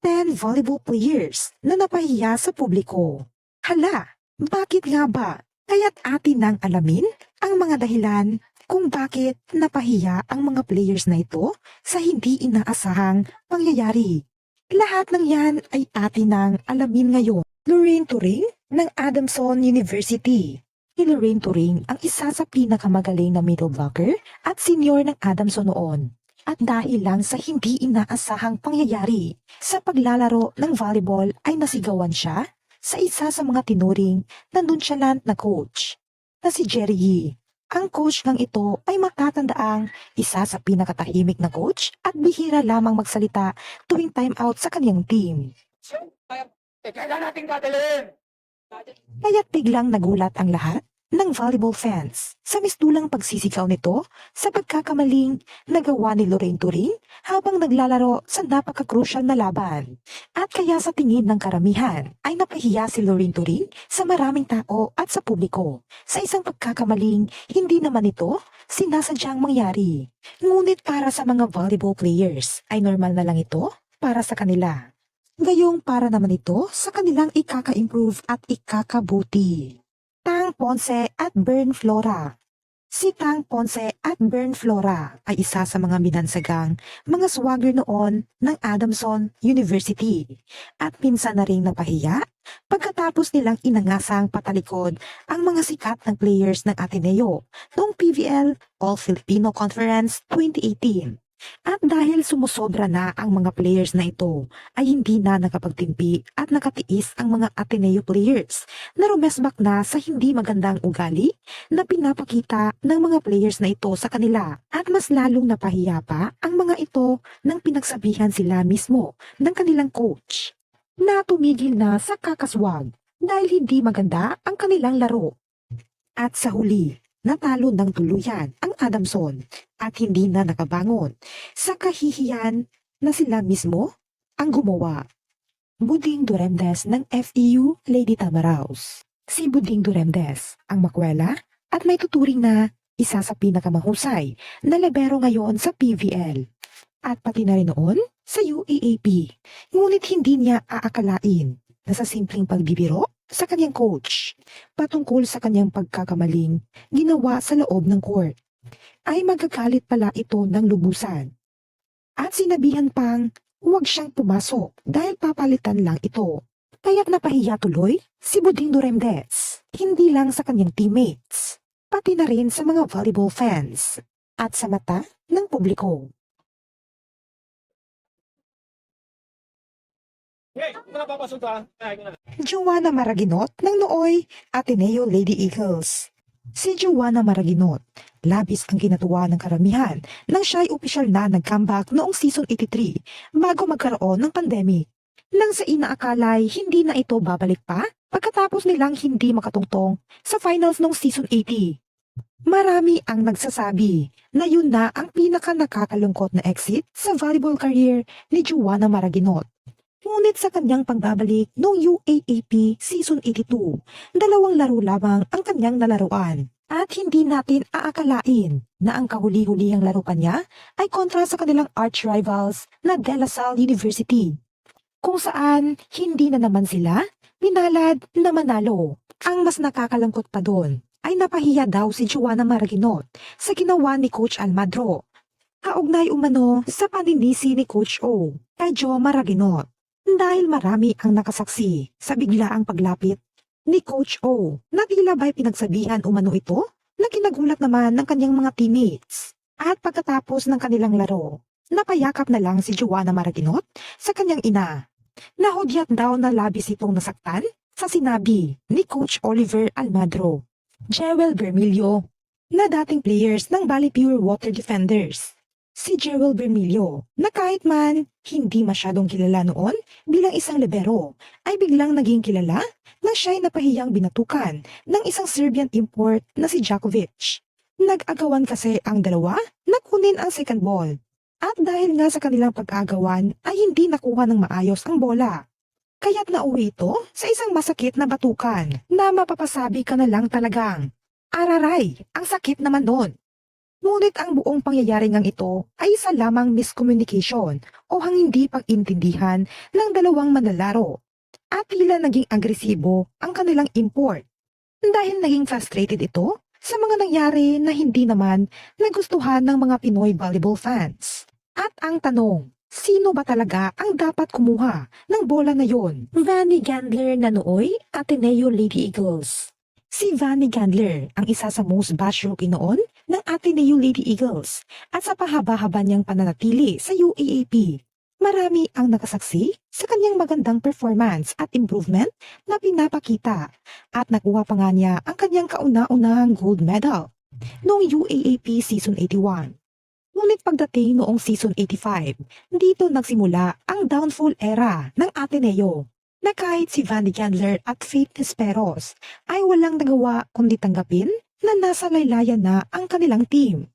10 volleyball players na napahiya sa publiko. Hala, bakit nga ba? Kaya't atin nang alamin ang mga dahilan kung bakit napahiya ang mga players na ito sa hindi inaasahang pangyayari. Lahat ng yan ay atin nang alamin ngayon. Lorraine Turing ng Adamson University. Si Lorraine Turing ang isa sa pinakamagaling na middle blocker at senior ng Adamson noon. At dahil lang sa hindi inaasahang pangyayari sa paglalaro ng volleyball ay nasigawan siya sa isa sa mga tinuring na nonchalant na coach na si Jerry Yee. Ang coach ng ito ay matatandaang isa sa pinakatahimik na coach at bihira lamang magsalita tuwing time out sa kanyang team. Kailan natin dadalhin? Kaya't biglang nagulat ang lahat ng volleyball fans sa mistulang pagsisigaw nito sa pagkakamaling nagawa ni Lorraine Turing habang naglalaro sa napaka-crucial na laban. At kaya sa tingin ng karamihan ay napahiya si Lorraine Turing sa maraming tao at sa publiko. Sa isang pagkakamaling hindi naman ito sinasadyang mangyari. Ngunit para sa mga volleyball players ay normal na lang ito para sa kanila. Gayong para naman ito sa kanilang ikaka-improve at ikakabuti. Tang Ponce at Bern Flora. Si Tang Ponce at Bern Flora ay isa sa mga minansagang mga swagger noon ng Adamson University at minsan na ring napahiya pagkatapos nilang inangasang patalikod ang mga sikat ng players ng Ateneo noong PVL All-Filipino Conference 2018. At dahil sumusobra na ang mga players na ito, ay hindi na nakapagtimpi at nakatiis ang mga Ateneo players na rumesbak na sa hindi magandang ugali na pinapakita ng mga players na ito sa kanila. At mas lalong napahiya pa ang mga ito nang pinagsabihan sila mismo ng kanilang coach na tumigil na sa kakaswag dahil hindi maganda ang kanilang laro. At sa huli, natalo ng tuluyan ang Adamson at hindi na nakabangon sa kahihiyan na sila mismo ang gumawa. Buding Duremdes ng FEU Lady Tamaraos. Si Buding Duremdes ang makwela at may tuturing na isa sa pinakamahusay na libero ngayon sa PVL at pati na rin noon sa UAAP. Ngunit hindi niya aakalain na sa simpleng pagbibiro sa kanyang coach patungkol sa kanyang pagkakamaling ginawa sa loob ng court ay magagalit pala ito ng lubusan. At sinabihan pang huwag siyang pumasok dahil papalitan lang ito. Kaya't napahiya tuloy si Buding Duremdes, hindi lang sa kanyang teammates, pati na rin sa mga volleyball fans at sa mata ng publiko. Hey, mga papasok ka. Joanna Maraginot ng Nooy Ateneo Lady Eagles. Si Joanna Maraginot, labis ang kinatuwa ng karamihan nang siya'y opisyal na nag-comeback noong season 83 bago magkaroon ng pandemic. Nang sa inaakalay hindi na ito babalik pa pagkatapos nilang hindi makatungtong sa finals noong season 80. Marami ang nagsasabi na yun na ang pinaka-nakakalungkot na exit sa volleyball career ni Joanna Maraginot. Ngunit sa kanyang pagbabalik noong UAAP Season 82, 2 laro lamang ang kanyang nalaruan. At hindi natin aakalain na ang kahuli-hulihang laro pa niya ay kontra sa kanilang arch rivals na De La Salle University. Kung saan hindi na naman sila pinalad na manalo. Ang mas nakakalungkot pa doon ay napahiya daw si Joanna Maraginot sa ginawa ni Coach Almadro. Kaugnay umano sa paninisi ni Coach O kay Jo Maraginot. Dahil marami ang nakasaksi sa biglaang paglapit ni Coach O na tila ba'y pinagsabihan umano ito na kinagulat naman ng kanyang mga teammates. At pagkatapos ng kanilang laro, napayakap na lang si Joanna Maraginot sa kanyang ina. Nahudyat daw na labis itong nasaktan sa sinabi ni Coach Oliver Almadro, Jewel Bermilio, na dating players ng Bali Pure Water Defenders. Si Jewel Bermilio, na kahit man hindi masyadong kilala noon bilang isang libero, ay biglang naging kilala na siya'y napahiyang binatukan ng isang Serbian import na si Djokovic. Nag-agawan kasi ang dalawa na kunin ang second ball. At dahil nga sa kanilang pag-agawan ay hindi nakuha ng maayos ang bola. Kaya't nauwi ito sa isang masakit na batukan na mapapasabi ka na lang talagang, araray, ang sakit naman nun. Ngunit ang buong pangyayari ngang ito ay isa lamang miscommunication o hindi pag-intindihan ng dalawang manlalaro at tila naging agresibo ang kanilang import dahil naging frustrated ito sa mga nangyari na hindi naman nagustuhan ng mga Pinoy volleyball fans. At ang tanong, sino ba talaga ang dapat kumuha ng bola na yon? Vanny Gandler na nooy Ateneo Lady Eagles. Si Vanny Gandler ang isa sa most bashed rookie noon ng Ateneo Lady Eagles at sa pahaba-haba niyang pananatili sa UAAP. Marami ang nakasaksi sa kanyang magandang performance at improvement na pinapakita at nakuha pa nga niya ang kanyang kauna-unahang gold medal noong UAAP Season 81. Ngunit pagdating noong Season 85, dito nagsimula ang downfall era ng Ateneo na kahit si Vanny Gandler at Faith Desperos ay walang nagawa kundi tanggapin na nasa laylayan na ang kanilang team.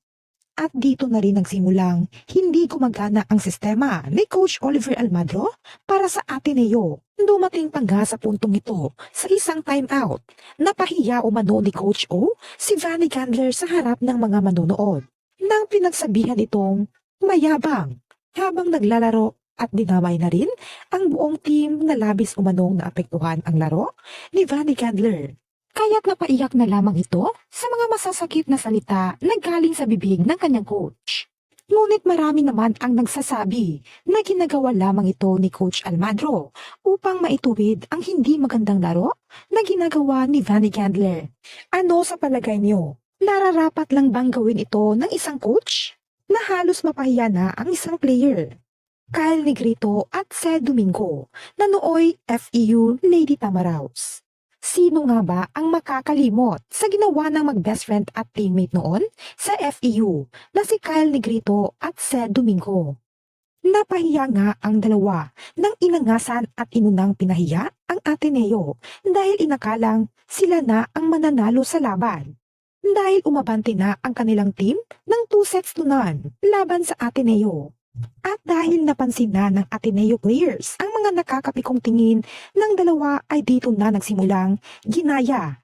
At dito na rin nagsimulang hindi gumagana ang sistema ni Coach Oliver Almagro para sa Ateneo. Dumating pa nga sa puntong ito sa isang timeout. Napahiya umano ni Coach O si Vanny Gandler sa harap ng mga manonood nang pinagsabihan itong mayabang habang naglalaro at dinamay na rin ang buong team na labis umanong naapektuhan ang laro ni Vanny Gandler. Kaya't napaiyak na lamang ito sa mga masasakit na salita na galing sa bibig ng kanyang coach. Ngunit marami naman ang nagsasabi na ginagawa lamang ito ni Coach Almagro upang maituwid ang hindi magandang laro na ginagawa ni Vanny Gandler. Ano sa palagay niyo? Nararapat lang bang gawin ito ng isang coach? Na halos mapahiya na ang isang player. Kyle Negrito at Sed Domingo na nooy FEU Lady Tamaraos. Sino nga ba ang makakalimot sa ginawa ng mag-best friend at teammate noon sa FEU na si Kyle Negrito at Sed Domingo? Napahiya nga ang dalawa nang inangasan at inunang pinahiya ang Ateneo dahil inakalang sila na ang mananalo sa laban. Dahil umabante na ang kanilang team ng 2-0 laban sa Ateneo. At dahil napansin na ng Ateneo players ang mga nakakapikong tingin ng dalawa ay dito na nagsimulang ginaya.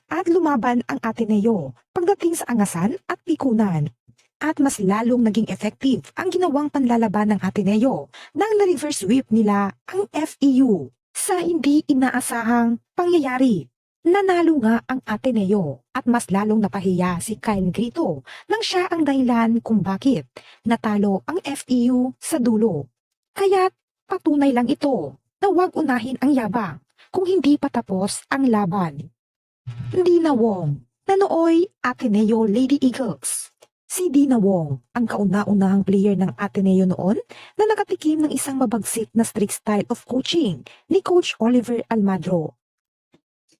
At lumaban ang Ateneo pagdating sa angasan at pikunan. At mas lalong naging effective ang ginawang panlalaban ng Ateneo nang na-reverse sweep nila ang FEU sa hindi inaasahang pangyayari. Nanalo nga ang Ateneo at mas lalong napahiya si Kyle Negrito nang siya ang dahilan kung bakit natalo ang FEU sa dulo. Kaya't patunay lang ito na huwag unahin ang yabang kung hindi pa tapos ang laban. Dina Wong, na nooy Ateneo Lady Eagles. Si Dina Wong, ang kauna-unahang player ng Ateneo noon na nakatikim ng isang mabagsik na strict style of coaching ni Coach Oliver Almagro.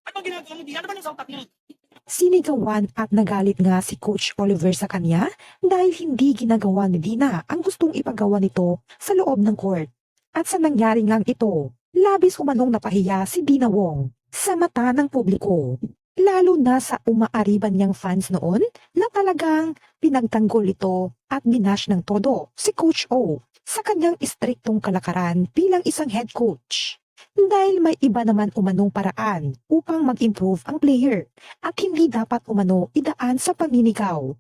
Ano ginagawa mo, Dina? Ano ba yung sa utak niya? Sinigawan at nagalit nga si Coach Oliver sa kanya dahil hindi ginagawa ni Dina ang gustong ipagawa nito sa loob ng court. At sa nangyari ngang ito, labis umanong napahiya si Dina Wong sa mata ng publiko. Lalo na sa umaariban niyang fans noon na talagang pinagtanggol ito at binash ng todo si Coach O sa kanyang istriktong kalakaran bilang isang head coach. Dahil may iba naman umanong paraan upang mag-improve ang player at hindi dapat umano idaan sa paninigaw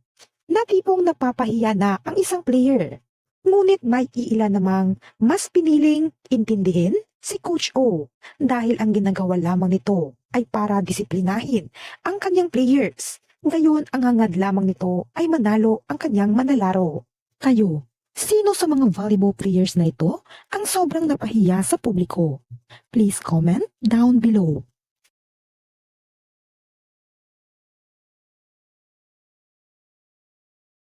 na tipong napapahiya na ang isang player. Ngunit may iilan namang mas piniling intindihin si Coach O dahil ang ginagawa lamang nito ay para disiplinahin ang kanyang players. Gayon ang hangad lamang nito ay manalo ang kanyang manlalaro. Kayo, sino sa mga volleyball players na ito ang sobrang napahiya sa publiko? Please comment down below.